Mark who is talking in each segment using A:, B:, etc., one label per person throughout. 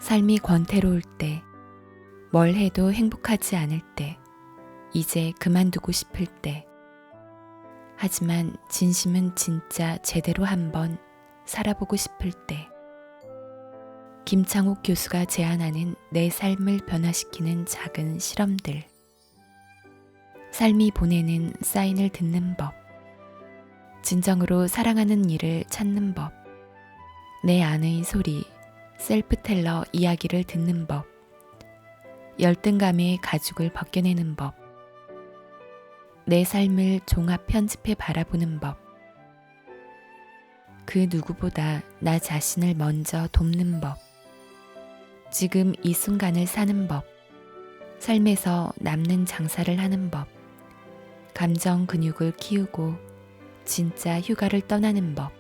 A: 삶이 권태로울 때, 뭘 해도 행복하지 않을 때, 이제 그만두고 싶을 때. 하지만 진심은 진짜 제대로 한번 살아보고 싶을 때. 김창욱 교수가 제안하는 내 삶을 변화시키는 작은 실험들. 삶이 보내는 사인을 듣는 법. 진정으로 사랑하는 일을 찾는 법. 내 안의 소리, 셀프텔러 이야기를 듣는 법. 열등감의 가죽을 벗겨내는 법. 내 삶을 종합 편집해 바라보는 법. 그 누구보다 나 자신을 먼저 돕는 법. 지금 이 순간을 사는 법. 삶에서 남는 장사를 하는 법. 감정 근육을 키우고 진짜 휴가를 떠나는 법.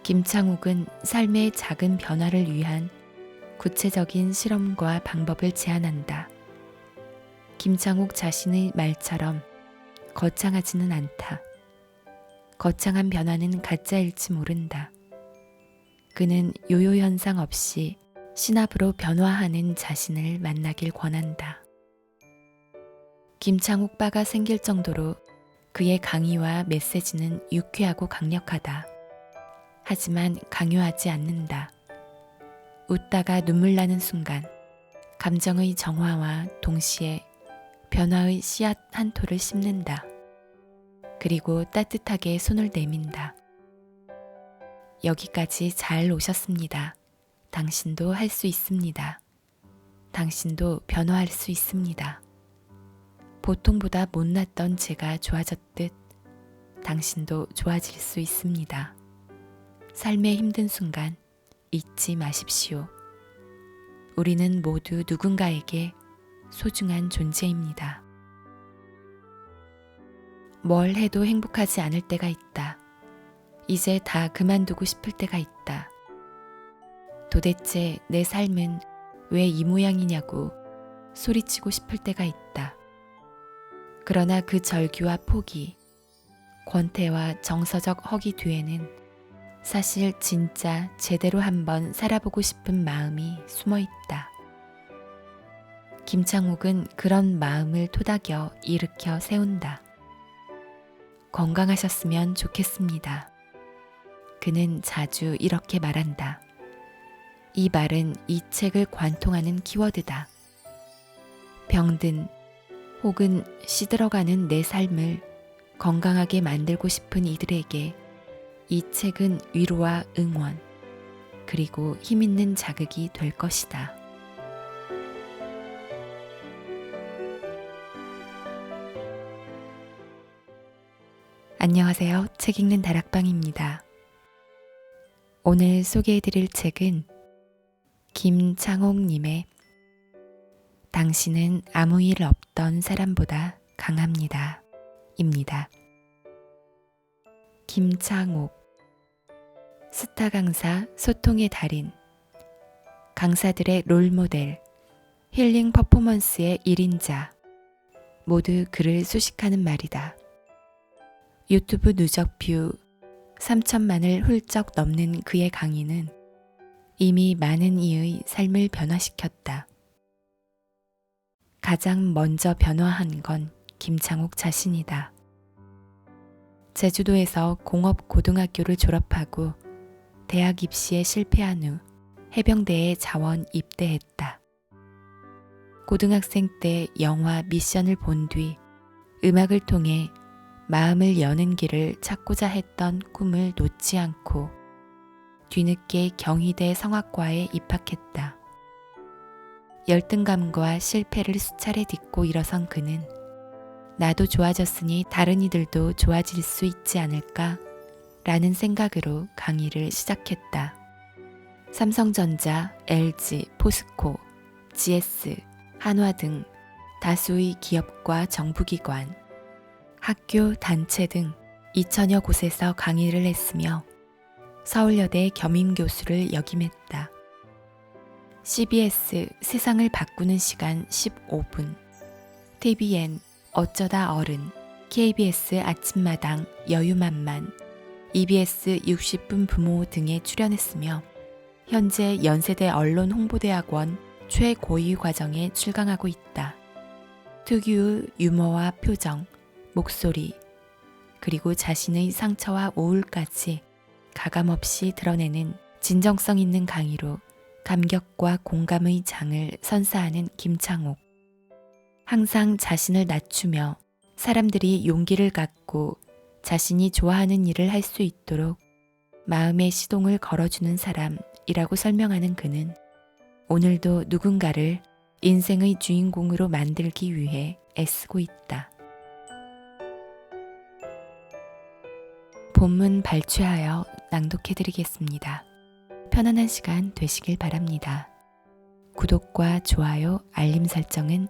A: 김창욱은 삶의 작은 변화를 위한 구체적인 실험과 방법을 제안한다. 김창욱 자신의 말처럼 거창하지는 않다. 거창한 변화는 가짜일지 모른다. 그는 요요 현상 없이 신압으로 변화하는 자신을 만나길 권한다. 김창욱 바가 생길 정도로 그의 강의와 메시지는 유쾌하고 강력하다. 하지만 강요하지 않는다. 웃다가 눈물 나는 순간 감정의 정화와 동시에 변화의 씨앗 한 토를 심는다. 그리고 따뜻하게 손을 내민다. 여기까지 잘 오셨습니다. 당신도 할 수 있습니다. 당신도 변화할 수 있습니다. 보통보다 못났던 제가 좋아졌듯 당신도 좋아질 수 있습니다. 삶의 힘든 순간 잊지 마십시오. 우리는 모두 누군가에게 소중한 존재입니다. 뭘 해도 행복하지 않을 때가 있다. 이제 다 그만두고 싶을 때가 있다. 도대체 내 삶은 왜 이 모양이냐고 소리치고 싶을 때가 있다. 그러나 그 절규와 포기, 권태와 정서적 허기 뒤에는 사실 진짜 제대로 한번 살아보고 싶은 마음이 숨어 있다. 김창욱은 그런 마음을 토닥여 일으켜 세운다. 건강하셨으면 좋겠습니다. 그는 자주 이렇게 말한다. 이 말은 이 책을 관통하는 키워드다. 병든 혹은 시들어가는 내 삶을 건강하게 만들고 싶은 이들에게 이 책은 위로와 응원, 그리고 힘있는 자극이 될 것이다. 안녕하세요. 책 읽는 다락방입니다. 오늘 소개해드릴 책은 김창옥님의 당신은 아무 일 없던 사람보다 강합니다. 입니다. 김창옥, 스타 강사, 소통의 달인, 강사들의 롤모델, 힐링 퍼포먼스의 1인자, 모두 그를 수식하는 말이다. 유튜브 누적 뷰 3천만을 훌쩍 넘는 그의 강의는 이미 많은 이의 삶을 변화시켰다. 가장 먼저 변화한 건 김창욱 자신이다. 제주도에서 공업고등학교를 졸업하고 대학 입시에 실패한 후 해병대에 자원 입대했다. 고등학생 때 영화 미션을 본 뒤 음악을 통해 마음을 여는 길을 찾고자 했던 꿈을 놓지 않고 뒤늦게 경희대 성악과에 입학했다. 열등감과 실패를 수차례 딛고 일어선 그는 나도 좋아졌으니 다른 이들도 좋아질 수 있지 않을까? 라는 생각으로 강의를 시작했다. 삼성전자, LG, 포스코, GS, 한화 등 다수의 기업과 정부기관, 학교, 단체 등 2천여 곳에서 강의를 했으며 서울여대 겸임교수를 역임했다. CBS 세상을 바꾸는 시간 15분, TVN 어쩌다 어른, KBS 아침마당 여유만만, EBS 60분 부모 등에 출연했으며 현재 연세대 언론홍보대학원 최고위 과정에 출강하고 있다. 특유의 유머와 표정, 목소리, 그리고 자신의 상처와 우울까지 가감없이 드러내는 진정성 있는 강의로 감격과 공감의 장을 선사하는 김창옥. 항상 자신을 낮추며 사람들이 용기를 갖고 자신이 좋아하는 일을 할 수 있도록 마음의 시동을 걸어주는 사람이라고 설명하는 그는 오늘도 누군가를 인생의 주인공으로 만들기 위해 애쓰고 있다. 본문 발췌하여 낭독해드리겠습니다. 편안한 시간 되시길 바랍니다. 구독과 좋아요, 알림 설정은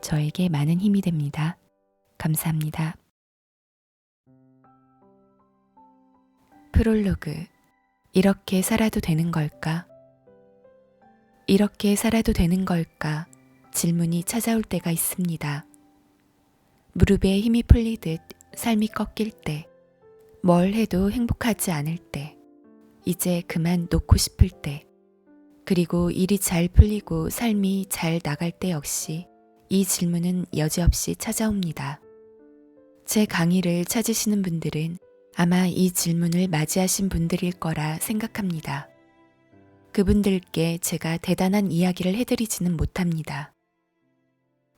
A: 저에게 많은 힘이 됩니다. 감사합니다. 프롤로그. 이렇게 살아도 되는 걸까? 이렇게 살아도 되는 걸까? 질문이 찾아올 때가 있습니다. 무릎에 힘이 풀리듯 삶이 꺾일 때, 뭘 해도 행복하지 않을 때, 이제 그만 놓고 싶을 때, 그리고 일이 잘 풀리고 삶이 잘 나갈 때 역시 이 질문은 여지없이 찾아옵니다. 제 강의를 찾으시는 분들은 아마 이 질문을 맞이하신 분들일 거라 생각합니다. 그분들께 제가 대단한 이야기를 해드리지는 못합니다.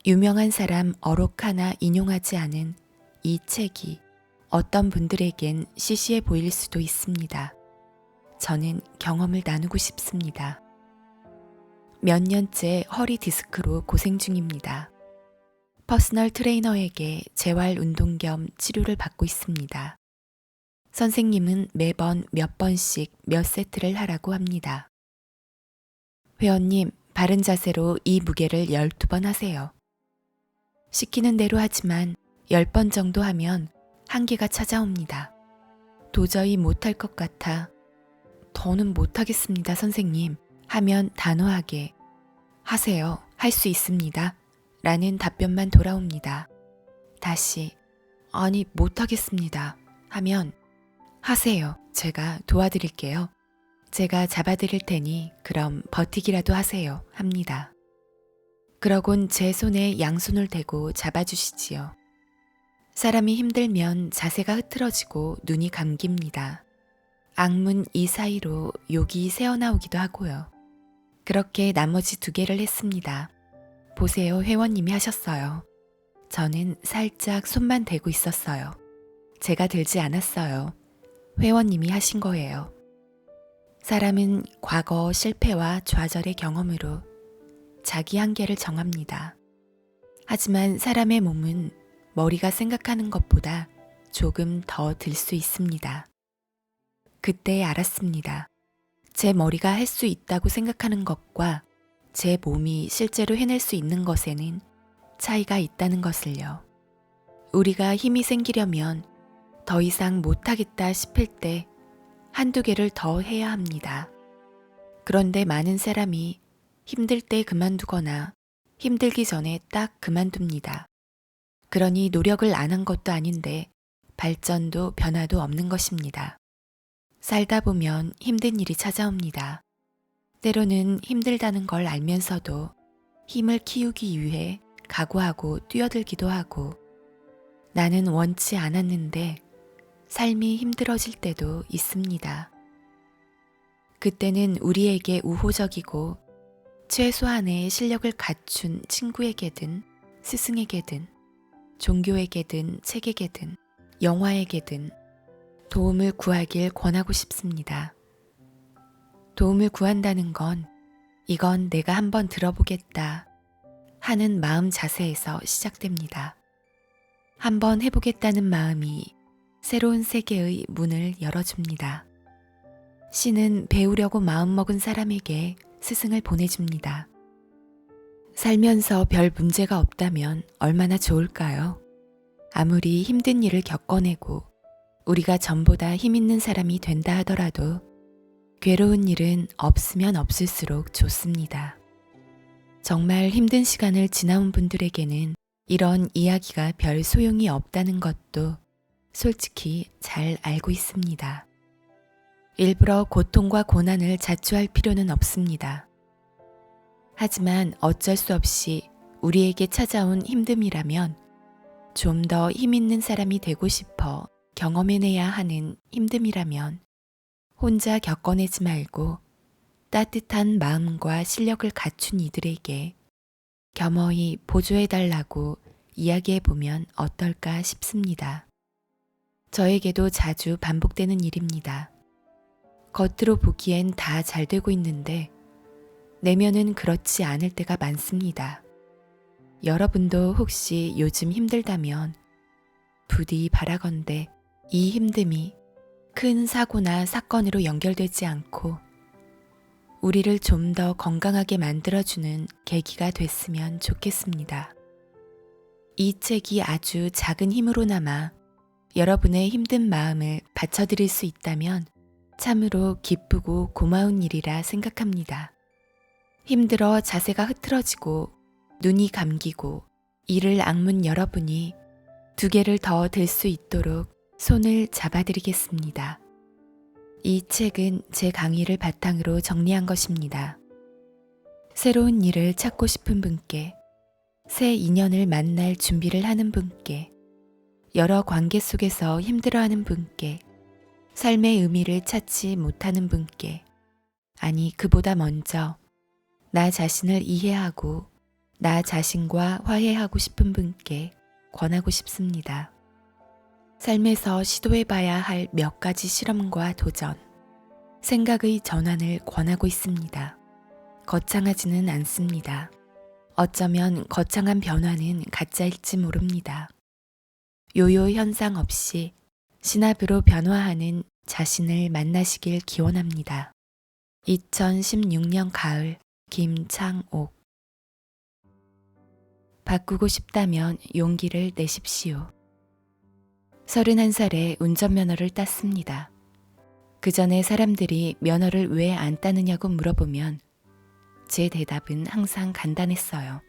A: 유명한 사람 어록 하나 인용하지 않은 이 책이 어떤 분들에겐 시시해 보일 수도 있습니다. 저는 경험을 나누고 싶습니다. 몇 년째 허리 디스크로 고생 중입니다. 퍼스널 트레이너에게 재활 운동 겸 치료를 받고 있습니다. 선생님은 매번 몇 번씩 몇 세트를 하라고 합니다. 회원님, 바른 자세로 이 무게를 12번 하세요. 시키는 대로 하지만 10번 정도 하면 한계가 찾아옵니다. 도저히 못할 것 같아 더는 못하겠습니다, 선생님. 하면 단호하게 하세요. 할 수 있습니다. 라는 답변만 돌아옵니다. 다시 아니 못하겠습니다. 하면 하세요. 제가 도와드릴게요. 제가 잡아드릴 테니 그럼 버티기라도 하세요. 합니다. 그러곤 제 손에 양손을 대고 잡아주시지요. 사람이 힘들면 자세가 흐트러지고 눈이 감깁니다. 악문 이 사이로 욕이 새어나오기도 하고요. 그렇게 나머지 2개를 했습니다. 보세요, 회원님이 하셨어요. 저는 살짝 손만 대고 있었어요. 제가 들지 않았어요. 회원님이 하신 거예요. 사람은 과거 실패와 좌절의 경험으로 자기 한계를 정합니다. 하지만 사람의 몸은 머리가 생각하는 것보다 조금 더 들 수 있습니다. 그때 알았습니다. 제 머리가 할 수 있다고 생각하는 것과 제 몸이 실제로 해낼 수 있는 것에는 차이가 있다는 것을요. 우리가 힘이 생기려면 더 이상 못하겠다 싶을 때 1-2개를 더 해야 합니다. 그런데 많은 사람이 힘들 때 그만두거나 힘들기 전에 딱 그만둡니다. 그러니 노력을 안 한 것도 아닌데 발전도 변화도 없는 것입니다. 살다 보면 힘든 일이 찾아옵니다. 때로는 힘들다는 걸 알면서도 힘을 키우기 위해 각오하고 뛰어들기도 하고 나는 원치 않았는데 삶이 힘들어질 때도 있습니다. 그때는 우리에게 우호적이고 최소한의 실력을 갖춘 친구에게든 스승에게든 종교에게든 책에게든 영화에게든 도움을 구하길 권하고 싶습니다. 도움을 구한다는 건 이건 내가 한번 들어보겠다 하는 마음 자세에서 시작됩니다. 한번 해보겠다는 마음이 새로운 세계의 문을 열어줍니다. 신은 배우려고 마음먹은 사람에게 스승을 보내줍니다. 살면서 별 문제가 없다면 얼마나 좋을까요? 아무리 힘든 일을 겪어내고 우리가 전보다 힘 있는 사람이 된다 하더라도 괴로운 일은 없으면 없을수록 좋습니다. 정말 힘든 시간을 지나온 분들에게는 이런 이야기가 별 소용이 없다는 것도 솔직히 잘 알고 있습니다. 일부러 고통과 고난을 자초할 필요는 없습니다. 하지만 어쩔 수 없이 우리에게 찾아온 힘듦이라면 좀 더 힘있는 사람이 되고 싶어 경험해내야 하는 힘듦이라면 혼자 겪어내지 말고 따뜻한 마음과 실력을 갖춘 이들에게 겸허히 보조해달라고 이야기해보면 어떨까 싶습니다. 저에게도 자주 반복되는 일입니다. 겉으로 보기엔 다 잘 되고 있는데 내면은 그렇지 않을 때가 많습니다. 여러분도 혹시 요즘 힘들다면 부디 바라건대 이 힘듦이 큰 사고나 사건으로 연결되지 않고 우리를 좀 더 건강하게 만들어주는 계기가 됐으면 좋겠습니다. 이 책이 아주 작은 힘으로나마 여러분의 힘든 마음을 받쳐드릴 수 있다면 참으로 기쁘고 고마운 일이라 생각합니다. 힘들어 자세가 흐트러지고 눈이 감기고 이를 악문 여러분이 2개를 더 들 수 있도록 손을 잡아드리겠습니다. 이 책은 제 강의를 바탕으로 정리한 것입니다. 새로운 일을 찾고 싶은 분께, 새 인연을 만날 준비를 하는 분께, 여러 관계 속에서 힘들어하는 분께, 삶의 의미를 찾지 못하는 분께, 아니 그보다 먼저 나 자신을 이해하고 나 자신과 화해하고 싶은 분께 권하고 싶습니다. 삶에서 시도해봐야 할 몇 가지 실험과 도전, 생각의 전환을 권하고 있습니다. 거창하지는 않습니다. 어쩌면 거창한 변화는 가짜일지 모릅니다. 요요 현상 없이 신압으로 변화하는 자신을 만나시길 기원합니다. 2016년 가을 김창옥. 바꾸고 싶다면 용기를 내십시오. 31살에 운전면허를 땄습니다. 그 전에 사람들이 면허를 왜 안 따느냐고 물어보면 제 대답은 항상 간단했어요.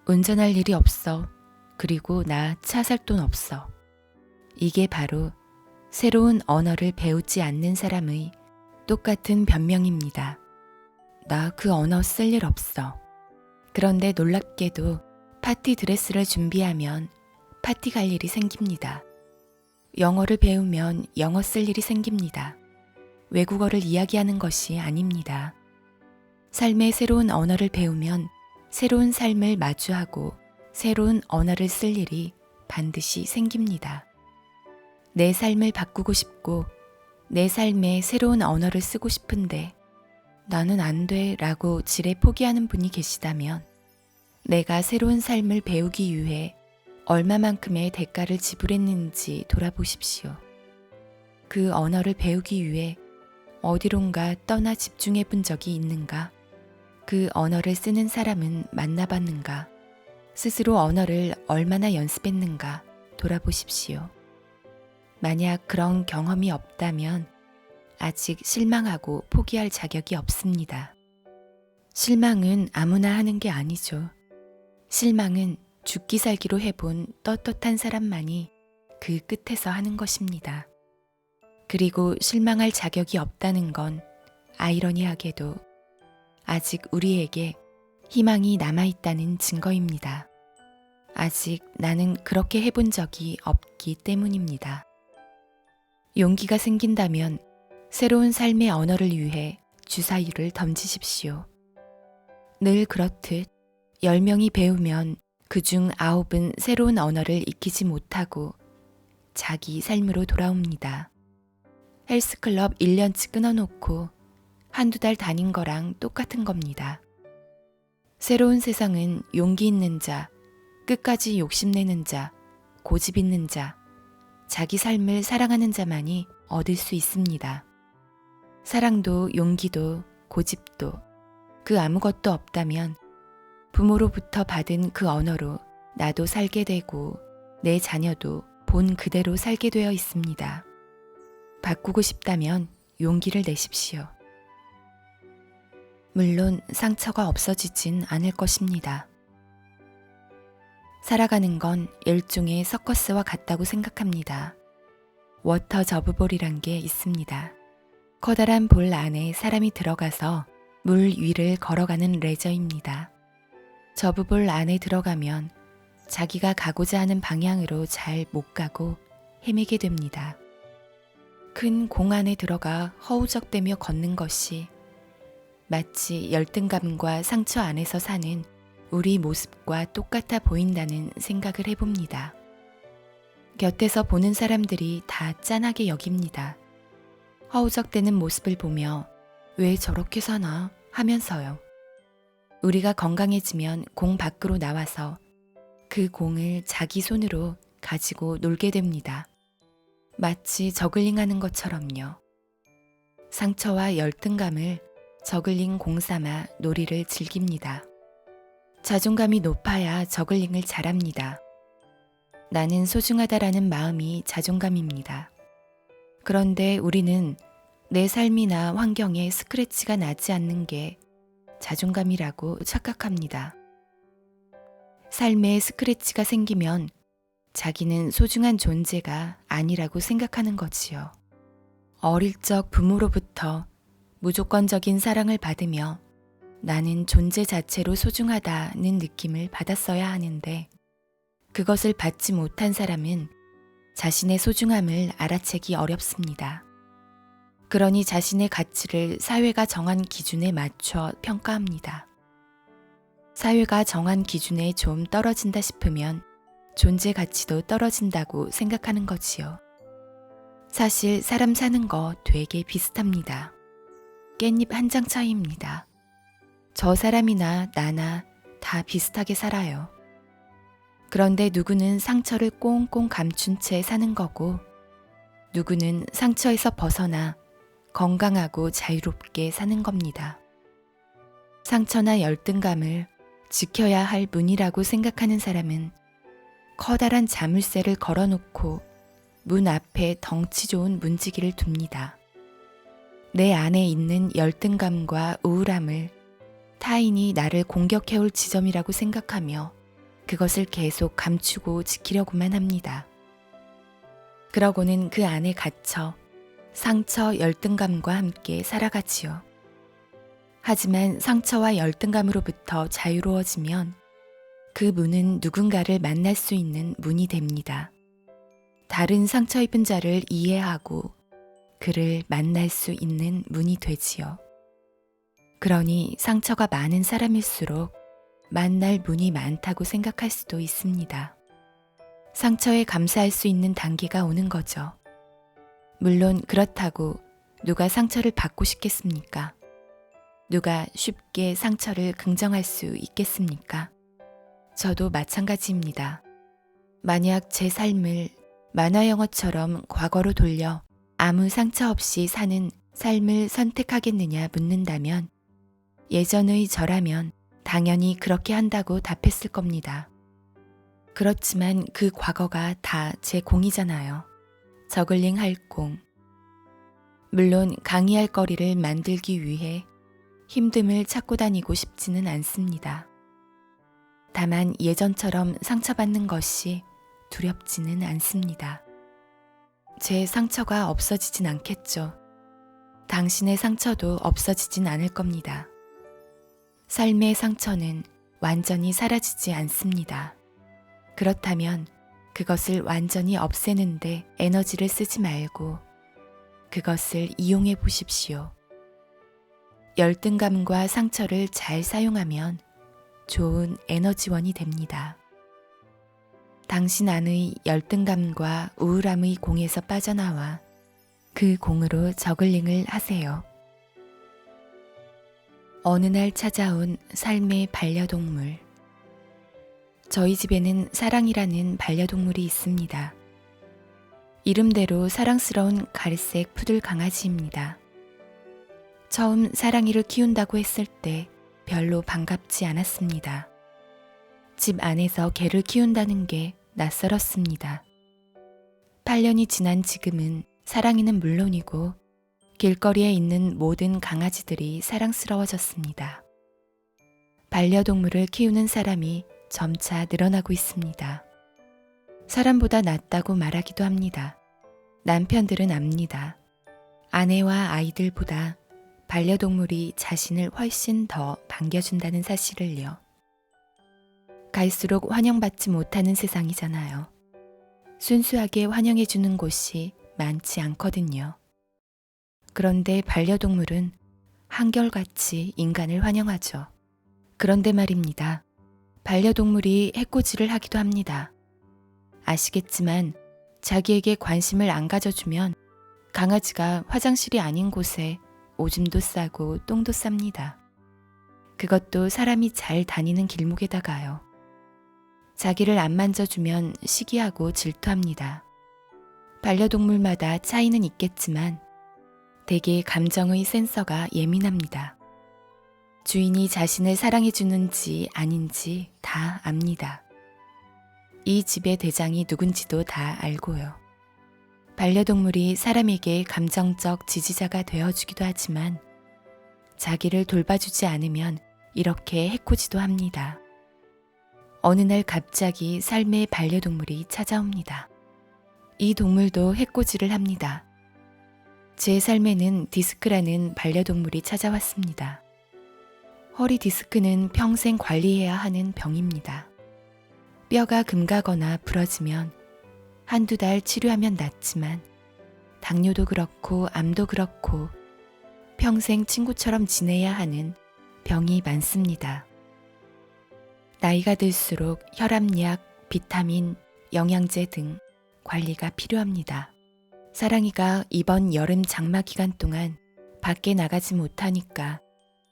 A: 운전할 일이 없어. 그리고 나 차 살 돈 없어. 이게 바로 새로운 언어를 배우지 않는 사람의 똑같은 변명입니다. 나 그 언어 쓸 일 없어. 그런데 놀랍게도 파티 드레스를 준비하면 파티 갈 일이 생깁니다. 영어를 배우면 영어 쓸 일이 생깁니다. 외국어를 이야기하는 것이 아닙니다. 삶의 새로운 언어를 배우면 새로운 삶을 마주하고 새로운 언어를 쓸 일이 반드시 생깁니다. 내 삶을 바꾸고 싶고 내 삶에 새로운 언어를 쓰고 싶은데 나는 안 돼 라고 지레 포기하는 분이 계시다면 내가 새로운 삶을 배우기 위해 얼마만큼의 대가를 지불했는지 돌아보십시오. 그 언어를 배우기 위해 어디론가 떠나 집중해 본 적이 있는가? 그 언어를 쓰는 사람은 만나봤는가? 스스로 언어를 얼마나 연습했는가? 돌아보십시오. 만약 그런 경험이 없다면 아직 실망하고 포기할 자격이 없습니다. 실망은 아무나 하는 게 아니죠. 실망은 죽기 살기로 해본 떳떳한 사람만이 그 끝에서 하는 것입니다. 그리고 실망할 자격이 없다는 건 아이러니하게도 아직 우리에게 희망이 남아있다는 증거입니다. 아직 나는 그렇게 해본 적이 없기 때문입니다. 용기가 생긴다면 새로운 삶의 언어를 위해 주사위를 던지십시오. 늘 그렇듯 10명이 배우면 그중 9은 새로운 언어를 익히지 못하고 자기 삶으로 돌아옵니다. 헬스클럽 1년치 끊어놓고 한두 달 다닌 거랑 똑같은 겁니다. 새로운 세상은 용기 있는 자, 끝까지 욕심내는 자, 고집 있는 자, 자기 삶을 사랑하는 자만이 얻을 수 있습니다. 사랑도 용기도 고집도 그 아무것도 없다면 부모로부터 받은 그 언어로 나도 살게 되고 내 자녀도 본 그대로 살게 되어 있습니다. 바꾸고 싶다면 용기를 내십시오. 물론 상처가 없어지진 않을 것입니다. 살아가는 건 일종의 서커스와 같다고 생각합니다. 워터 저브볼이란 게 있습니다. 커다란 볼 안에 사람이 들어가서 물 위를 걸어가는 레저입니다. 저부볼 안에 들어가면 자기가 가고자 하는 방향으로 잘 못 가고 헤매게 됩니다. 큰 공 안에 들어가 허우적대며 걷는 것이 마치 열등감과 상처 안에서 사는 우리 모습과 똑같아 보인다는 생각을 해봅니다. 곁에서 보는 사람들이 다 짠하게 여깁니다. 허우적대는 모습을 보며 왜 저렇게 사나 하면서요. 우리가 건강해지면 공 밖으로 나와서 그 공을 자기 손으로 가지고 놀게 됩니다. 마치 저글링하는 것처럼요. 상처와 열등감을 저글링 공 삼아 놀이를 즐깁니다. 자존감이 높아야 저글링을 잘합니다. 나는 소중하다라는 마음이 자존감입니다. 그런데 우리는 내 삶이나 환경에 스크래치가 나지 않는 게 자존감이라고 착각합니다. 삶에 스크래치가 생기면 자기는 소중한 존재가 아니라고 생각하는 거지요. 어릴 적 부모로부터 무조건적인 사랑을 받으며 나는 존재 자체로 소중하다는 느낌을 받았어야 하는데 그것을 받지 못한 사람은 자신의 소중함을 알아채기 어렵습니다. 그러니 자신의 가치를 사회가 정한 기준에 맞춰 평가합니다. 사회가 정한 기준에 좀 떨어진다 싶으면 존재 가치도 떨어진다고 생각하는 거지요. 사실 사람 사는 거 되게 비슷합니다. 깻잎 한 장 차이입니다. 저 사람이나 나나 다 비슷하게 살아요. 그런데 누구는 상처를 꽁꽁 감춘 채 사는 거고 누구는 상처에서 벗어나 건강하고 자유롭게 사는 겁니다. 상처나 열등감을 지켜야 할 문이라고 생각하는 사람은 커다란 자물쇠를 걸어놓고 문 앞에 덩치 좋은 문지기를 둡니다. 내 안에 있는 열등감과 우울함을 타인이 나를 공격해올 지점이라고 생각하며 그것을 계속 감추고 지키려고만 합니다. 그러고는 그 안에 갇혀 상처, 열등감과 함께 살아가지요. 하지만 상처와 열등감으로부터 자유로워지면 그 문은 누군가를 만날 수 있는 문이 됩니다. 다른 상처 입은 자를 이해하고 그를 만날 수 있는 문이 되지요. 그러니 상처가 많은 사람일수록 만날 문이 많다고 생각할 수도 있습니다. 상처에 감사할 수 있는 단계가 오는 거죠. 물론 그렇다고 누가 상처를 받고 싶겠습니까? 누가 쉽게 상처를 긍정할 수 있겠습니까? 저도 마찬가지입니다. 만약 제 삶을 만화 영화처럼 과거로 돌려 아무 상처 없이 사는 삶을 선택하겠느냐 묻는다면 예전의 저라면 당연히 그렇게 한다고 답했을 겁니다. 그렇지만 그 과거가 다 제 공이잖아요. 저글링 할 공. 물론 강의할 거리를 만들기 위해 힘듦을 찾고 다니고 싶지는 않습니다. 다만 예전처럼 상처받는 것이 두렵지는 않습니다. 제 상처가 없어지진 않겠죠. 당신의 상처도 없어지진 않을 겁니다. 삶의 상처는 완전히 사라지지 않습니다. 그렇다면 그것을 완전히 없애는데 에너지를 쓰지 말고 그것을 이용해 보십시오. 열등감과 상처를 잘 사용하면 좋은 에너지원이 됩니다. 당신 안의 열등감과 우울함의 공에서 빠져나와 그 공으로 저글링을 하세요. 어느 날 찾아온 삶의 반려동물. 저희 집에는 사랑이라는 반려동물이 있습니다. 이름대로 사랑스러운 갈색 푸들 강아지입니다. 처음 사랑이를 키운다고 했을 때 별로 반갑지 않았습니다. 집 안에서 개를 키운다는 게 낯설었습니다. 8년이 지난 지금은 사랑이는 물론이고 길거리에 있는 모든 강아지들이 사랑스러워졌습니다. 반려동물을 키우는 사람이 점차 늘어나고 있습니다. 사람보다 낫다고 말하기도 합니다. 남편들은 압니다. 아내와 아이들보다 반려동물이 자신을 훨씬 더 반겨준다는 사실을요. 갈수록 환영받지 못하는 세상이잖아요. 순수하게 환영해주는 곳이 많지 않거든요. 그런데 반려동물은 한결같이 인간을 환영하죠. 그런데 말입니다. 반려동물이 해코지를 하기도 합니다. 아시겠지만 자기에게 관심을 안 가져주면 강아지가 화장실이 아닌 곳에 오줌도 싸고 똥도 쌉니다. 그것도 사람이 잘 다니는 길목에다가요. 자기를 안 만져주면 시기하고 질투합니다. 반려동물마다 차이는 있겠지만 대개 감정의 센서가 예민합니다. 주인이 자신을 사랑해주는지 아닌지 다 압니다. 이 집의 대장이 누군지도 다 알고요. 반려동물이 사람에게 감정적 지지자가 되어주기도 하지만 자기를 돌봐주지 않으면 이렇게 해코지도 합니다. 어느 날 갑자기 삶의 반려동물이 찾아옵니다. 이 동물도 해코지를 합니다. 제 삶에는 디스크라는 반려동물이 찾아왔습니다. 허리 디스크는 평생 관리해야 하는 병입니다. 뼈가 금가거나 부러지면 한두 달 치료하면 낫지만 당뇨도 그렇고 암도 그렇고 평생 친구처럼 지내야 하는 병이 많습니다. 나이가 들수록 혈압약, 비타민, 영양제 등 관리가 필요합니다. 사랑이가 이번 여름 장마 기간 동안 밖에 나가지 못하니까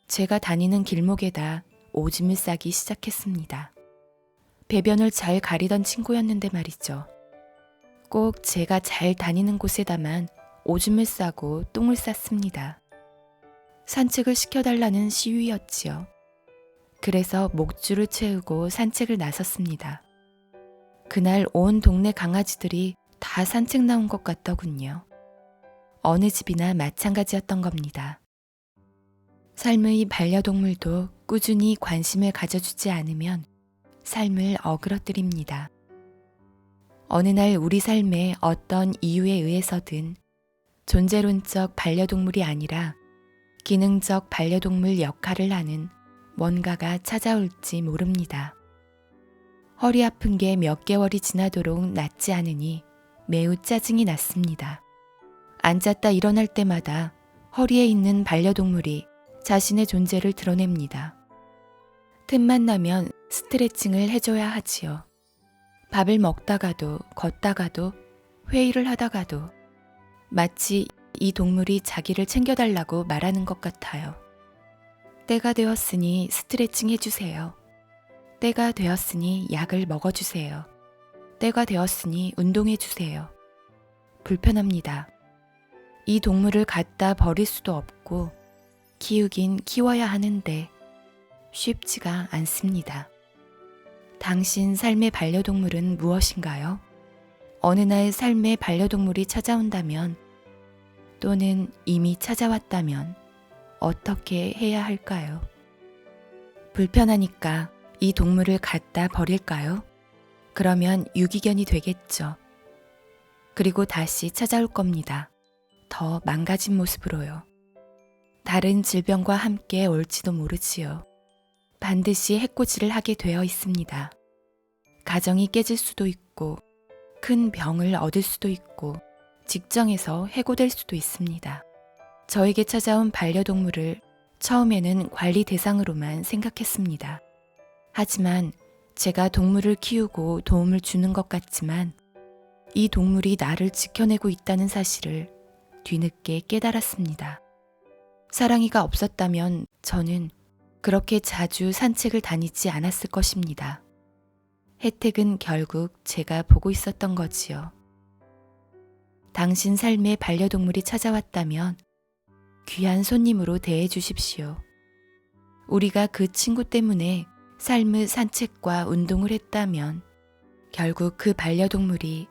A: 제가 다니는 길목에다 오줌을 싸기 시작했습니다. 배변을 잘 가리던 친구였는데 말이죠. 꼭 제가 잘 다니는 곳에다만 오줌을 싸고 똥을 쌌습니다. 산책을 시켜달라는 시위였지요. 그래서 목줄을 채우고 산책을 나섰습니다. 그날 온 동네 강아지들이 다 산책 나온 것 같더군요. 어느 집이나 마찬가지였던 겁니다. 삶의 반려동물도 꾸준히 관심을 가져주지 않으면 삶을 어그러뜨립니다. 어느 날 우리 삶에 어떤 이유에 의해서든 존재론적 반려동물이 아니라 기능적 반려동물 역할을 하는 뭔가가 찾아올지 모릅니다. 허리 아픈 게 몇 개월이 지나도록 낫지 않으니 매우 짜증이 났습니다. 앉았다 일어날 때마다 허리에 있는 반려동물이 자신의 존재를 드러냅니다. 틈만 나면 스트레칭을 해줘야 하지요. 밥을 먹다가도 걷다가도 회의를 하다가도 마치 이 동물이 자기를 챙겨달라고 말하는 것 같아요. 때가 되었으니 스트레칭 해주세요. 때가 되었으니 약을 먹어주세요. 때가 되었으니 운동해주세요. 불편합니다. 이 동물을 갖다 버릴 수도 없고 키우긴 키워야 하는데 쉽지가 않습니다. 당신 삶의 반려동물은 무엇인가요? 어느 날 삶의 반려동물이 찾아온다면 또는 이미 찾아왔다면 어떻게 해야 할까요? 불편하니까 이 동물을 갖다 버릴까요? 그러면 유기견이 되겠죠. 그리고 다시 찾아올 겁니다. 더 망가진 모습으로요. 다른 질병과 함께 올지도 모르지요. 반드시 해코지를 하게 되어 있습니다. 가정이 깨질 수도 있고 큰 병을 얻을 수도 있고 직장에서 해고될 수도 있습니다. 저에게 찾아온 반려동물을 처음에는 관리 대상으로만 생각했습니다. 하지만 제가 동물을 키우고 도움을 주는 것 같지만 이 동물이 나를 지켜내고 있다는 사실을 뒤늦게 깨달았습니다. 사랑이가 없었다면 저는 그렇게 자주 산책을 다니지 않았을 것입니다. 혜택은 결국 제가 보고 있었던 거지요. 당신 삶에 반려동물이 찾아왔다면 귀한 손님으로 대해 주십시오. 우리가 그 친구 때문에 삶의 산책과 운동을 했다면 결국 그 반려동물이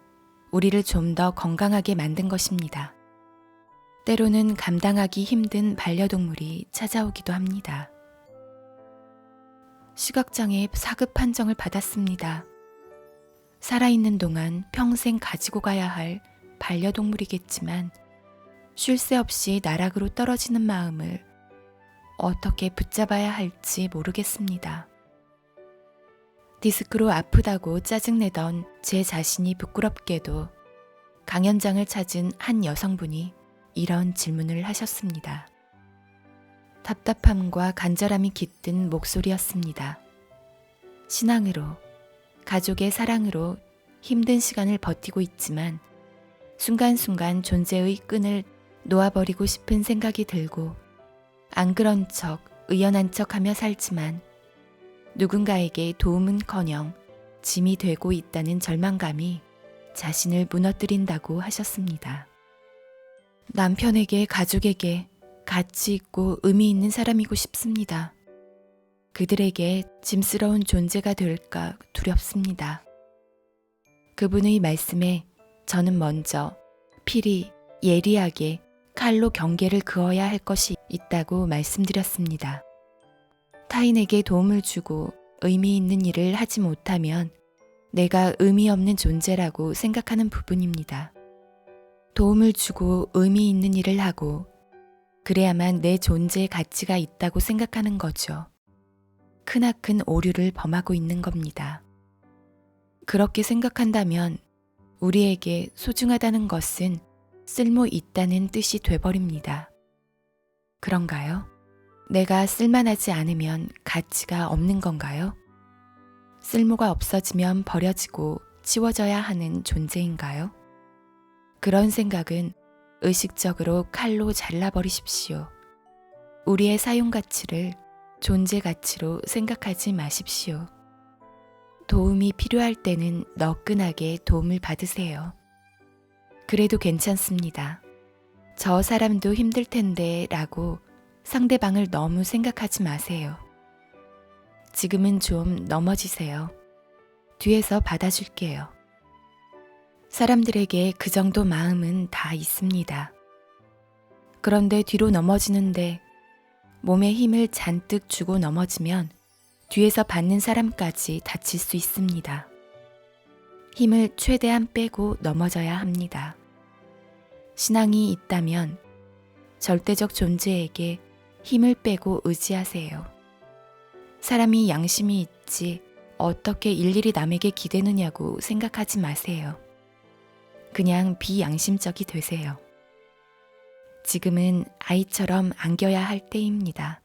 A: 우리를 좀 더 건강하게 만든 것입니다. 때로는 감당하기 힘든 반려동물이 찾아오기도 합니다. 시각장애 4급 판정을 받았습니다. 살아있는 동안 평생 가지고 가야 할 반려동물이겠지만 쉴 새 없이 나락으로 떨어지는 마음을 어떻게 붙잡아야 할지 모르겠습니다. 디스크로 아프다고 짜증내던 제 자신이 부끄럽게도 강연장을 찾은 한 여성분이 이런 질문을 하셨습니다. 답답함과 간절함이 깃든 목소리였습니다. 신앙으로, 가족의 사랑으로 힘든 시간을 버티고 있지만 순간순간 존재의 끈을 놓아버리고 싶은 생각이 들고 안 그런 척, 의연한 척 하며 살지만 누군가에게 도움은커녕 짐이 되고 있다는 절망감이 자신을 무너뜨린다고 하셨습니다. 남편에게, 가족에게 가치 있고 의미 있는 사람이고 싶습니다. 그들에게 짐스러운 존재가 될까 두렵습니다. 그분의 말씀에 저는 먼저 필히 예리하게 칼로 경계를 그어야 할 것이 있다고 말씀드렸습니다. 타인에게 도움을 주고 의미 있는 일을 하지 못하면 내가 의미 없는 존재라고 생각하는 부분입니다. 도움을 주고 의미 있는 일을 하고 그래야만 내 존재의 가치가 있다고 생각하는 거죠. 크나큰 오류를 범하고 있는 겁니다. 그렇게 생각한다면 우리에게 소중하다는 것은 쓸모 있다는 뜻이 돼버립니다. 그런가요? 내가 쓸만하지 않으면 가치가 없는 건가요? 쓸모가 없어지면 버려지고 치워져야 하는 존재인가요? 그런 생각은 의식적으로 칼로 잘라버리십시오. 우리의 사용 가치를 존재 가치로 생각하지 마십시오. 도움이 필요할 때는 너끈하게 도움을 받으세요. 그래도 괜찮습니다. 저 사람도 힘들 텐데 라고 상대방을 너무 생각하지 마세요. 지금은 좀 넘어지세요. 뒤에서 받아줄게요. 사람들에게 그 정도 마음은 다 있습니다. 그런데 뒤로 넘어지는데 몸에 힘을 잔뜩 주고 넘어지면 뒤에서 받는 사람까지 다칠 수 있습니다. 힘을 최대한 빼고 넘어져야 합니다. 신앙이 있다면 절대적 존재에게 힘을 빼고 의지하세요. 사람이 양심이 있지 어떻게 일일이 남에게 기대느냐고 생각하지 마세요. 그냥 비양심적이 되세요. 지금은 아이처럼 안겨야 할 때입니다.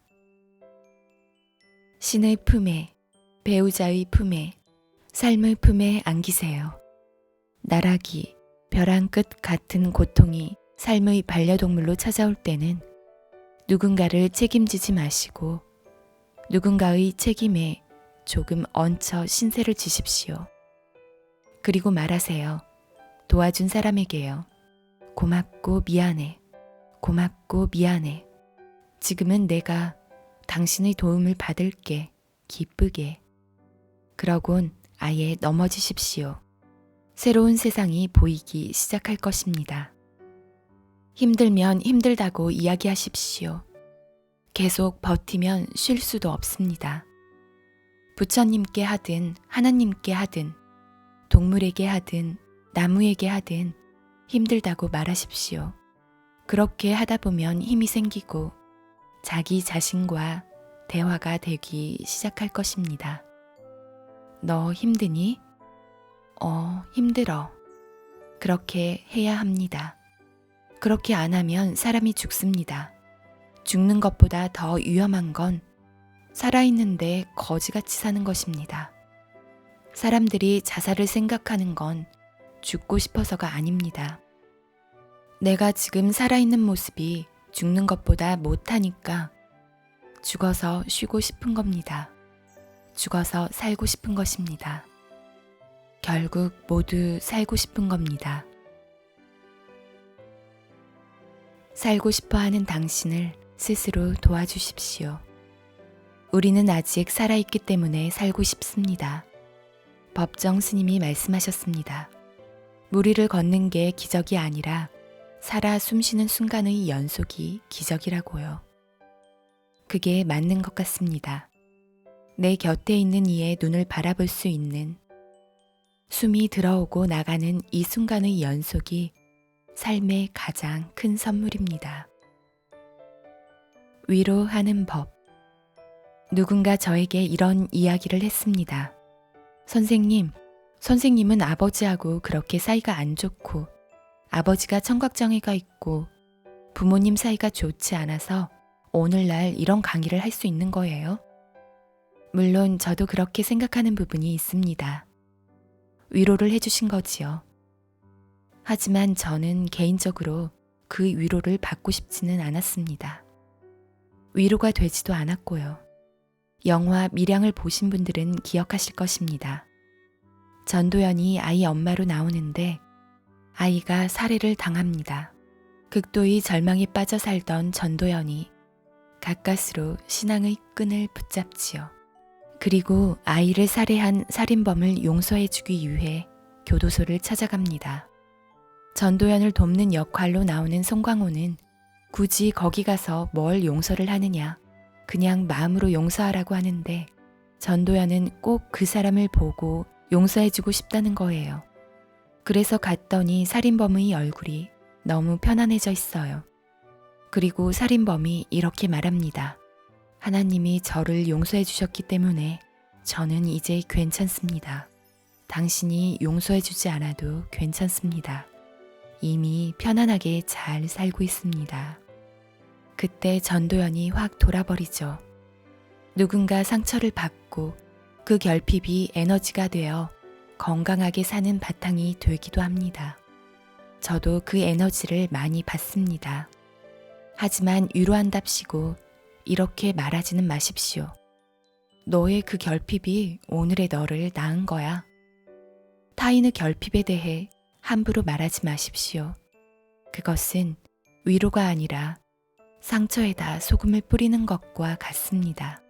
A: 신의 품에, 배우자의 품에, 삶의 품에 안기세요. 나락이, 벼랑 끝 같은 고통이 삶의 반려동물로 찾아올 때는 누군가를 책임지지 마시고 누군가의 책임에 조금 얹혀 신세를 지십시오. 그리고 말하세요. 도와준 사람에게요. 고맙고 미안해. 고맙고 미안해. 지금은 내가 당신의 도움을 받을게. 기쁘게. 그러곤 아예 넘어지십시오. 새로운 세상이 보이기 시작할 것입니다. 힘들면 힘들다고 이야기하십시오. 계속 버티면 쉴 수도 없습니다. 부처님께 하든 하나님께 하든 동물에게 하든 나무에게 하든 힘들다고 말하십시오. 그렇게 하다 보면 힘이 생기고 자기 자신과 대화가 되기 시작할 것입니다. 너 힘드니? 힘들어. 그렇게 해야 합니다. 그렇게 안 하면 사람이 죽습니다. 죽는 것보다 더 위험한 건 살아있는데 거지같이 사는 것입니다. 사람들이 자살을 생각하는 건 죽고 싶어서가 아닙니다. 내가 지금 살아있는 모습이 죽는 것보다 못하니까 죽어서 쉬고 싶은 겁니다. 죽어서 살고 싶은 것입니다. 결국 모두 살고 싶은 겁니다. 살고 싶어 하는 당신을 스스로 도와주십시오. 우리는 아직 살아있기 때문에 살고 싶습니다. 법정 스님이 말씀하셨습니다. 물 위를 걷는 게 기적이 아니라 살아 숨쉬는 순간의 연속이 기적이라고요. 그게 맞는 것 같습니다. 내 곁에 있는 이의 눈을 바라볼 수 있는 숨이 들어오고 나가는 이 순간의 연속이 삶의 가장 큰 선물입니다. 위로하는 법. 누군가 저에게 이런 이야기를 했습니다. 선생님은 아버지하고 그렇게 사이가 안 좋고 아버지가 청각장애가 있고 부모님 사이가 좋지 않아서 오늘날 이런 강의를 할 수 있는 거예요? 물론 저도 그렇게 생각하는 부분이 있습니다. 위로를 해주신 거지요. 하지만 저는 개인적으로 그 위로를 받고 싶지는 않았습니다. 위로가 되지도 않았고요. 영화 밀양을 보신 분들은 기억하실 것입니다. 전도연이 아이 엄마로 나오는데 아이가 살해를 당합니다. 극도의 절망에 빠져 살던 전도연이 가까스로 신앙의 끈을 붙잡지요. 그리고 아이를 살해한 살인범을 용서해주기 위해 교도소를 찾아갑니다. 전도연을 돕는 역할로 나오는 송강호는 굳이 거기 가서 뭘 용서를 하느냐, 그냥 마음으로 용서하라고 하는데 전도연은 꼭 그 사람을 보고 용서해주고 싶다는 거예요. 그래서 갔더니 살인범의 얼굴이 너무 편안해져 있어요. 그리고 살인범이 이렇게 말합니다. 하나님이 저를 용서해 주셨기 때문에 저는 이제 괜찮습니다. 당신이 용서해 주지 않아도 괜찮습니다. 이미 편안하게 잘 살고 있습니다. 그때 전도연이 확 돌아버리죠. 누군가 상처를 받고 그 결핍이 에너지가 되어 건강하게 사는 바탕이 되기도 합니다. 저도 그 에너지를 많이 받습니다. 하지만 위로한답시고 이렇게 말하지는 마십시오. 너의 그 결핍이 오늘의 너를 낳은 거야. 타인의 결핍에 대해 함부로 말하지 마십시오. 그것은 위로가 아니라 상처에다 소금을 뿌리는 것과 같습니다.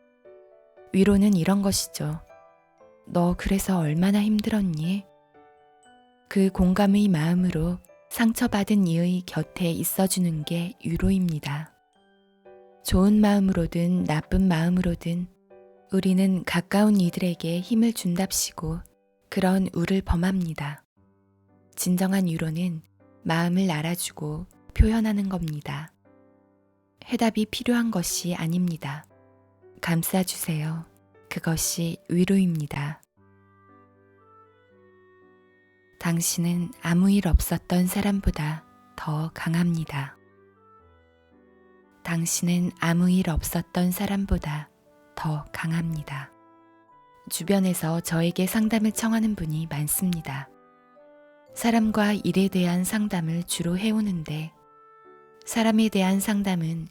A: 위로는 이런 것이죠. 너 그래서 얼마나 힘들었니? 그 공감의 마음으로 상처받은 이의 곁에 있어주는 게 위로입니다. 좋은 마음으로든 나쁜 마음으로든 우리는 가까운 이들에게 힘을 준답시고 그런 우를 범합니다. 진정한 위로는 마음을 알아주고 표현하는 겁니다. 해답이 필요한 것이 아닙니다. 감싸주세요. 그것이 위로입니다. 당신은 아무 일 없었던 사람보다 더 강합니다. 당신은 아무 일 없었던 사람보다 더 강합니다. 주변에서 저에게 상담을 청하는 분이 많습니다. 사람과 일에 대한 상담을 주로 해오는데 사람에 대한 상담은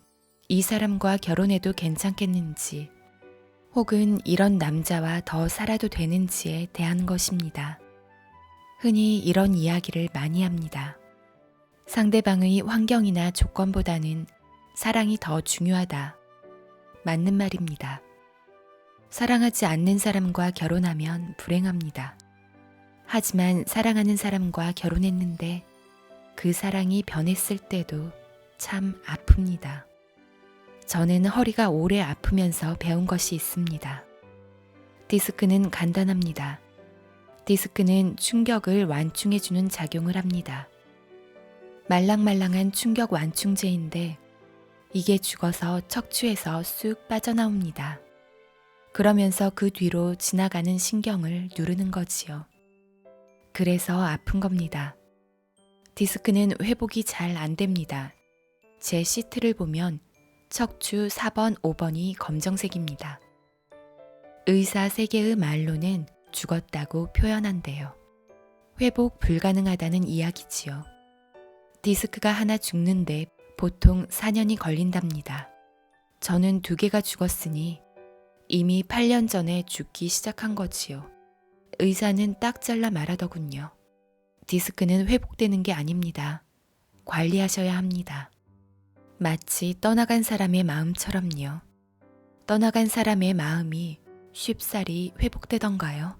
A: 이 사람과 결혼해도 괜찮겠는지 혹은 이런 남자와 더 살아도 되는지에 대한 것입니다. 흔히 이런 이야기를 많이 합니다. 상대방의 환경이나 조건보다는 사랑이 더 중요하다. 맞는 말입니다. 사랑하지 않는 사람과 결혼하면 불행합니다. 하지만 사랑하는 사람과 결혼했는데 그 사랑이 변했을 때도 참 아픕니다. 저는 허리가 오래 아프면서 배운 것이 있습니다. 디스크는 간단합니다. 디스크는 충격을 완충해주는 작용을 합니다. 말랑말랑한 충격 완충제인데 이게 죽어서 척추에서 쑥 빠져나옵니다. 그러면서 그 뒤로 지나가는 신경을 누르는 거지요. 그래서 아픈 겁니다. 디스크는 회복이 잘 안 됩니다. 제 시트를 보면 척추 4번, 5번이 검정색입니다. 의사 세계의 말로는 죽었다고 표현한대요. 회복 불가능하다는 이야기지요. 디스크가 하나 죽는데 보통 4년이 걸린답니다. 저는 2개가 죽었으니 이미 8년 전에 죽기 시작한 거지요. 의사는 딱 잘라 말하더군요. 디스크는 회복되는 게 아닙니다. 관리하셔야 합니다. 마치 떠나간 사람의 마음처럼요. 떠나간 사람의 마음이 쉽사리 회복되던가요?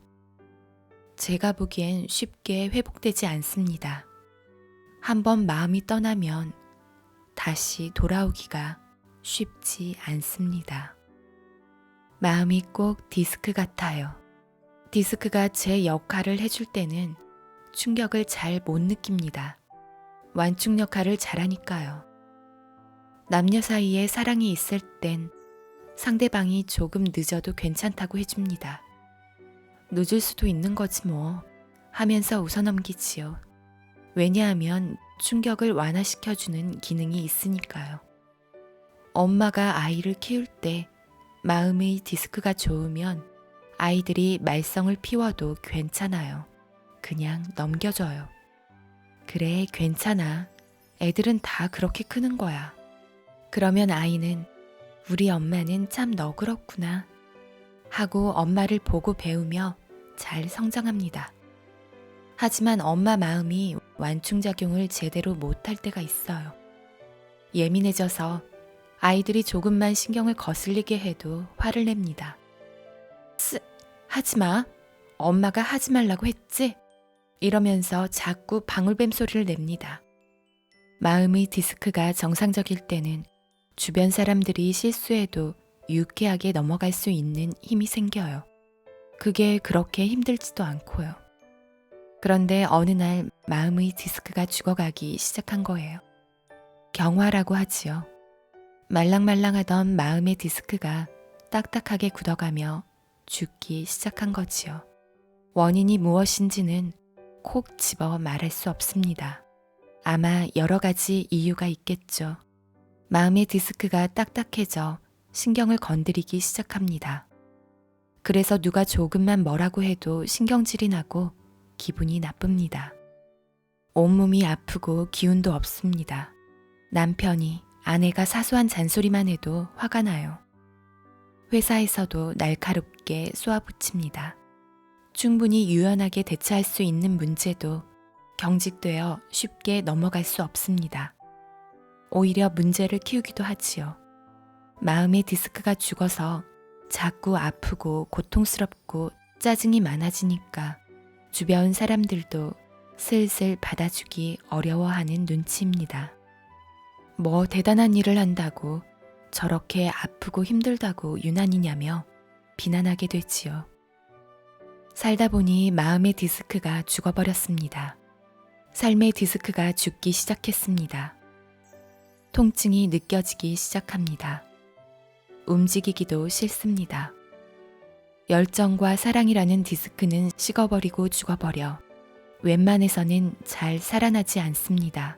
A: 제가 보기엔 쉽게 회복되지 않습니다. 한번 마음이 떠나면 다시 돌아오기가 쉽지 않습니다. 마음이 꼭 디스크 같아요. 디스크가 제 역할을 해줄 때는 충격을 잘 못 느낍니다. 완충 역할을 잘하니까요. 남녀 사이에 사랑이 있을 땐 상대방이 조금 늦어도 괜찮다고 해줍니다. 늦을 수도 있는 거지 뭐 하면서 웃어넘기지요. 왜냐하면 충격을 완화시켜주는 기능이 있으니까요. 엄마가 아이를 키울 때 마음의 디스크가 좋으면 아이들이 말썽을 피워도 괜찮아요. 그냥 넘겨줘요. 그래, 괜찮아. 애들은 다 그렇게 크는 거야. 그러면 아이는 우리 엄마는 참 너그럽구나 하고 엄마를 보고 배우며 잘 성장합니다. 하지만 엄마 마음이 완충작용을 제대로 못할 때가 있어요. 예민해져서 아이들이 조금만 신경을 거슬리게 해도 화를 냅니다. 하지 마. 엄마가 하지 말라고 했지? 이러면서 자꾸 방울뱀 소리를 냅니다. 마음의 디스크가 정상적일 때는 주변 사람들이 실수해도 유쾌하게 넘어갈 수 있는 힘이 생겨요. 그게 그렇게 힘들지도 않고요. 그런데 어느 날 마음의 디스크가 죽어가기 시작한 거예요. 경화라고 하지요. 말랑말랑하던 마음의 디스크가 딱딱하게 굳어가며 죽기 시작한 거지요. 원인이 무엇인지는 콕 집어 말할 수 없습니다. 아마 여러 가지 이유가 있겠죠. 마음의 디스크가 딱딱해져 신경을 건드리기 시작합니다. 그래서 누가 조금만 뭐라고 해도 신경질이 나고 기분이 나쁩니다. 온몸이 아프고 기운도 없습니다. 남편이, 아내가 사소한 잔소리만 해도 화가 나요. 회사에서도 날카롭게 쏘아붙입니다. 충분히 유연하게 대처할 수 있는 문제도 경직되어 쉽게 넘어갈 수 없습니다. 오히려 문제를 키우기도 하지요. 마음의 디스크가 죽어서 자꾸 아프고 고통스럽고 짜증이 많아지니까 주변 사람들도 슬슬 받아주기 어려워하는 눈치입니다. 뭐 대단한 일을 한다고 저렇게 아프고 힘들다고 유난이냐며 비난하게 되지요. 살다 보니 마음의 디스크가 죽어버렸습니다. 삶의 디스크가 죽기 시작했습니다. 통증이 느껴지기 시작합니다. 움직이기도 싫습니다. 열정과 사랑이라는 디스크는 식어버리고 죽어버려 웬만해서는 잘 살아나지 않습니다.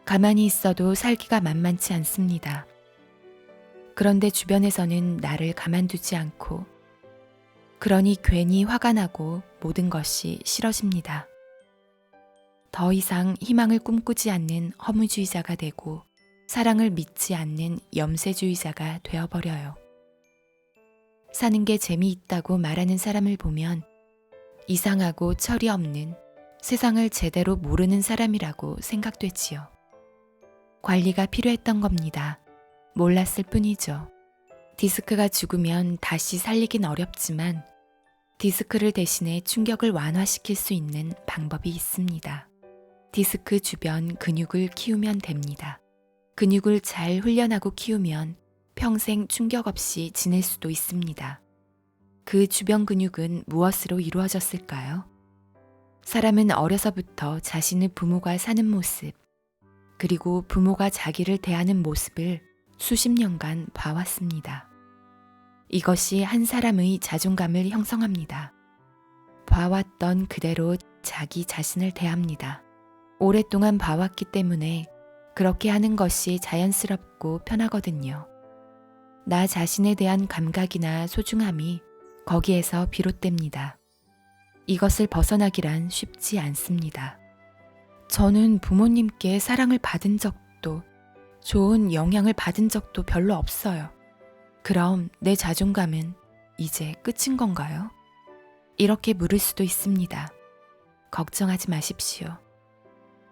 A: 가만히 있어도 살기가 만만치 않습니다. 그런데 주변에서는 나를 가만두지 않고 그러니 괜히 화가 나고 모든 것이 싫어집니다. 더 이상 희망을 꿈꾸지 않는 허무주의자가 되고 사랑을 믿지 않는 염세주의자가 되어버려요. 사는 게 재미있다고 말하는 사람을 보면 이상하고 철이 없는 세상을 제대로 모르는 사람이라고 생각되지요. 관리가 필요했던 겁니다. 몰랐을 뿐이죠. 디스크가 죽으면 다시 살리긴 어렵지만 디스크를 대신해 충격을 완화시킬 수 있는 방법이 있습니다. 디스크 주변 근육을 키우면 됩니다. 근육을 잘 훈련하고 키우면 평생 충격 없이 지낼 수도 있습니다. 그 주변 근육은 무엇으로 이루어졌을까요? 사람은 어려서부터 자신의 부모가 사는 모습, 그리고 부모가 자기를 대하는 모습을 수십 년간 봐왔습니다. 이것이 한 사람의 자존감을 형성합니다. 봐왔던 그대로 자기 자신을 대합니다. 오랫동안 봐왔기 때문에 그렇게 하는 것이 자연스럽고 편하거든요. 나 자신에 대한 감각이나 소중함이 거기에서 비롯됩니다. 이것을 벗어나기란 쉽지 않습니다. 저는 부모님께 사랑을 받은 적도 좋은 영향을 받은 적도 별로 없어요. 그럼 내 자존감은 이제 끝인 건가요? 이렇게 물을 수도 있습니다. 걱정하지 마십시오.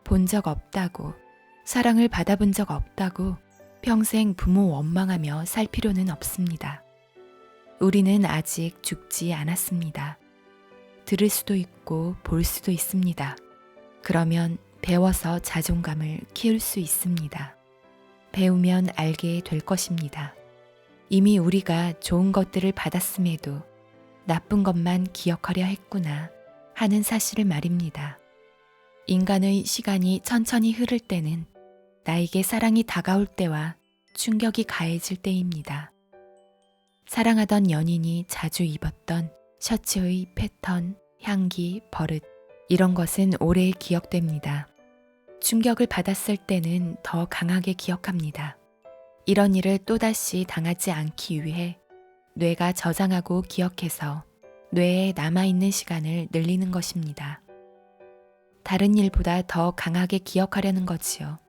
A: 본 적 없다고, 사랑을 받아본 적 없다고 평생 부모 원망하며 살 필요는 없습니다. 우리는 아직 죽지 않았습니다. 들을 수도 있고 볼 수도 있습니다. 그러면 배워서 자존감을 키울 수 있습니다. 배우면 알게 될 것입니다. 이미 우리가 좋은 것들을 받았음에도 나쁜 것만 기억하려 했구나 하는 사실을 말입니다. 인간의 시간이 천천히 흐를 때는 나에게 사랑이 다가올 때와 충격이 가해질 때입니다. 사랑하던 연인이 자주 입었던 셔츠의 패턴, 향기, 버릇 이런 것은 오래 기억됩니다. 충격을 받았을 때는 더 강하게 기억합니다. 이런 일을 또다시 당하지 않기 위해 뇌가 저장하고 기억해서 뇌에 남아있는 시간을 늘리는 것입니다. 다른 일보다 더 강하게 기억하려는 거지요.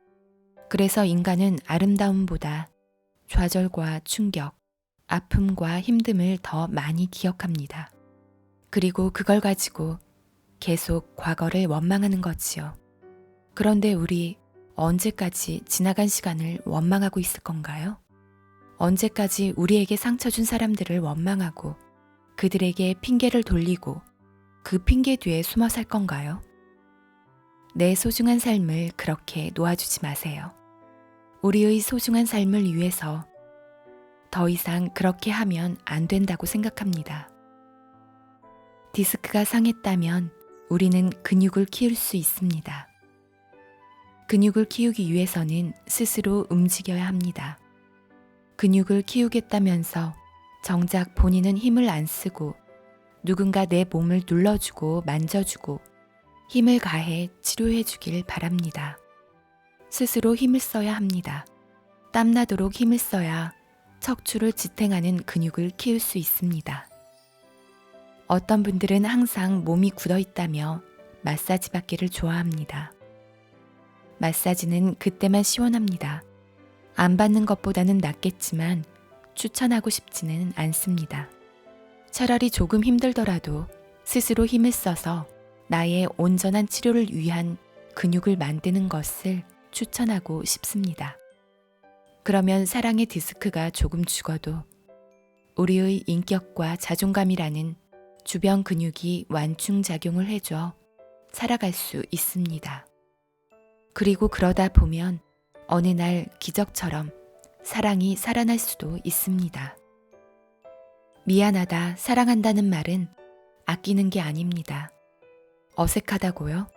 A: 그래서 인간은 아름다움보다 좌절과 충격, 아픔과 힘듦을 더 많이 기억합니다. 그리고 그걸 가지고 계속 과거를 원망하는 거지요. 그런데 우리 언제까지 지나간 시간을 원망하고 있을 건가요? 언제까지 우리에게 상처 준 사람들을 원망하고 그들에게 핑계를 돌리고 그 핑계 뒤에 숨어 살 건가요? 내 소중한 삶을 그렇게 놓아주지 마세요. 우리의 소중한 삶을 위해서 더 이상 그렇게 하면 안 된다고 생각합니다. 디스크가 상했다면 우리는 근육을 키울 수 있습니다. 근육을 키우기 위해서는 스스로 움직여야 합니다. 근육을 키우겠다면서 정작 본인은 힘을 안 쓰고 누군가 내 몸을 눌러주고 만져주고 힘을 가해 치료해 주길 바랍니다. 스스로 힘을 써야 합니다. 땀나도록 힘을 써야 척추를 지탱하는 근육을 키울 수 있습니다. 어떤 분들은 항상 몸이 굳어 있다며 마사지 받기를 좋아합니다. 마사지는 그때만 시원합니다. 안 받는 것보다는 낫겠지만 추천하고 싶지는 않습니다. 차라리 조금 힘들더라도 스스로 힘을 써서 나의 온전한 치료를 위한 근육을 만드는 것을 추천하고 싶습니다. 그러면 사랑의 디스크가 조금 죽어도 우리의 인격과 자존감이라는 주변 근육이 완충작용을 해줘 살아갈 수 있습니다. 그리고 그러다 보면 어느 날 기적처럼 사랑이 살아날 수도 있습니다. 미안하다, 사랑한다는 말은 아끼는 게 아닙니다. 어색하다고요?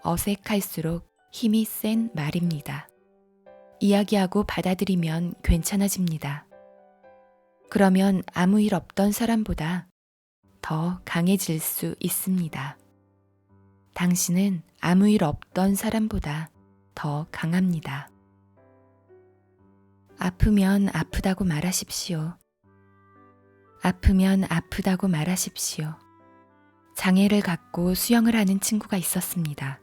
A: 어색할수록 힘이 센 말입니다. 이야기하고 받아들이면 괜찮아집니다. 그러면 아무 일 없던 사람보다 더 강해질 수 있습니다. 당신은 아무 일 없던 사람보다 더 강합니다. 아프면 아프다고 말하십시오. 아프면 아프다고 말하십시오. 장애를 갖고 수영을 하는 친구가 있었습니다.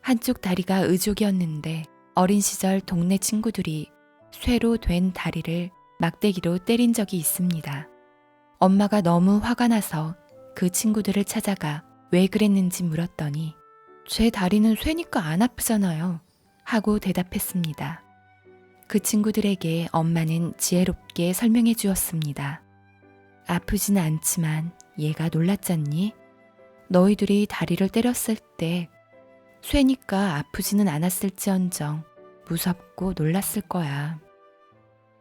A: 한쪽 다리가 의족이었는데 어린 시절 동네 친구들이 쇠로 된 다리를 막대기로 때린 적이 있습니다. 엄마가 너무 화가 나서 그 친구들을 찾아가 왜 그랬는지 물었더니 제 다리는 쇠니까 안 아프잖아요 하고 대답했습니다. 그 친구들에게 엄마는 지혜롭게 설명해 주었습니다. 아프진 않지만 얘가 놀랐잖니? 너희들이 다리를 때렸을 때 쇠니까 아프지는 않았을지언정 무섭고 놀랐을 거야.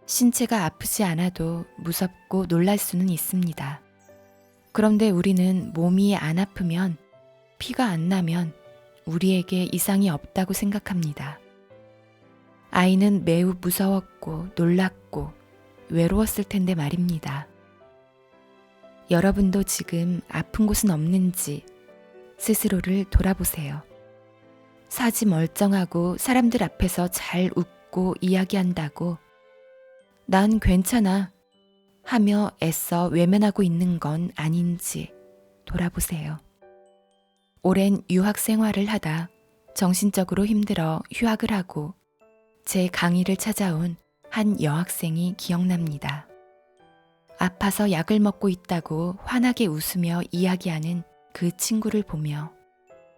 A: 신체가 아프지 않아도 무섭고 놀랄 수는 있습니다. 그런데 우리는 몸이 안 아프면, 피가 안 나면 우리에게 이상이 없다고 생각합니다. 아이는 매우 무서웠고 놀랐고 외로웠을 텐데 말입니다. 여러분도 지금 아픈 곳은 없는지 스스로를 돌아보세요. 사지 멀쩡하고 사람들 앞에서 잘 웃고 이야기한다고 난 괜찮아 하며 애써 외면하고 있는 건 아닌지 돌아보세요. 오랜 유학 생활을 하다 정신적으로 힘들어 휴학을 하고 제 강의를 찾아온 한 여학생이 기억납니다. 아파서 약을 먹고 있다고 환하게 웃으며 이야기하는 그 친구를 보며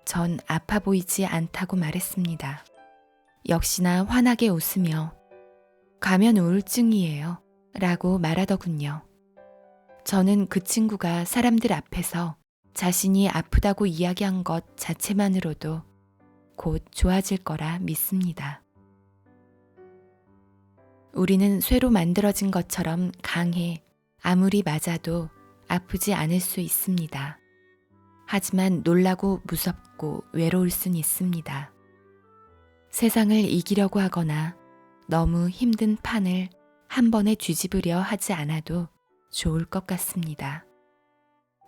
A: 전 아파 보이지 않다고 말했습니다. 역시나 환하게 웃으며 가면 우울증이에요 라고 말하더군요. 저는 그 친구가 사람들 앞에서 자신이 아프다고 이야기한 것 자체만으로도 곧 좋아질 거라 믿습니다. 우리는 쇠로 만들어진 것처럼 강해 아무리 맞아도 아프지 않을 수 있습니다. 하지만 놀라고 무섭고 외로울 순 있습니다. 세상을 이기려고 하거나 너무 힘든 판을 한 번에 뒤집으려 하지 않아도 좋을 것 같습니다.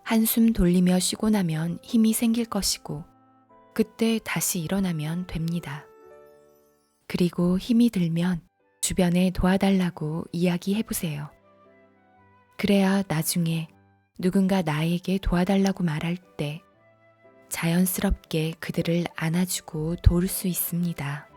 A: 한숨 돌리며 쉬고 나면 힘이 생길 것이고 그때 다시 일어나면 됩니다. 그리고 힘이 들면 주변에 도와달라고 이야기해보세요. 그래야 나중에 누군가 나에게 도와달라고 말할 때 자연스럽게 그들을 안아주고 도울 수 있습니다.